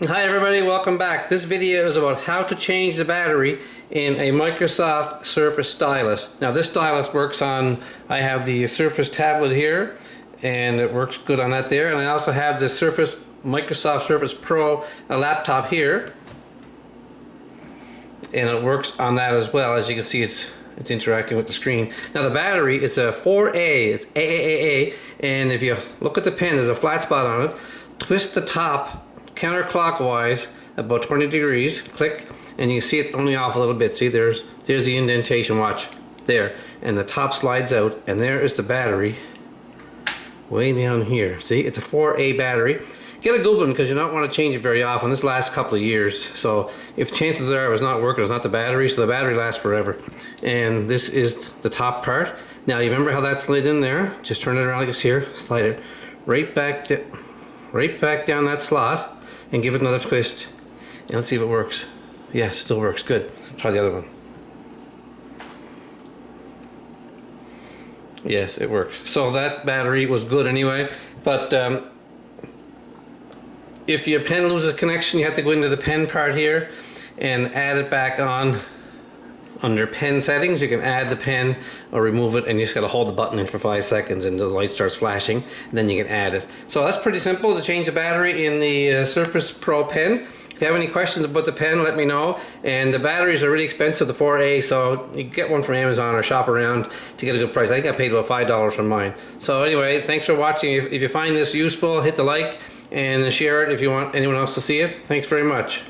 Hi everybody, welcome back. This video is about how to change the battery in a Microsoft Surface Stylus. Now this stylus works on, I have the Surface tablet here and it works good on that there, and I also have the Microsoft Surface Pro laptop here and it works on that as well. As you can see, it's interacting with the screen. Now the battery is a 4A, it's AAAA, and if you look at the pen, there's a flat spot on it. Twist the top counterclockwise about 20 degrees, click, and you can see it's only off a little bit. See, there's the indentation, watch, there, and the top slides out, and there is the battery way down here. See, it's a 4A battery. Get a good one because you don't want to change it very often. This lasts a couple of years, so if chances are it's not working, it's not the battery, so the battery lasts forever. And this is the top part. Now you remember how that slid in there? Just turn it around like it's here, slide it right back down that slot and give it another twist, and let's see if it works. Yeah, it still works. Good. Try the other one. Yes, it works. So that battery was good anyway, but if your pen loses connection, you have to go into the pen part here and add it back on. Under pen settings, you can add the pen or remove it, and you just got to hold the button in for 5 seconds and the light starts flashing, and then you can add it. So that's pretty simple to change the battery in the Surface Pro pen. If you have any questions about the pen, let me know. And the batteries are really expensive, the 4A, so you can get one from Amazon or shop around to get a good price. I think I paid about $5 for mine. So anyway, thanks for watching. If you find this useful, hit the like and share it if you want anyone else to see it. Thanks very much.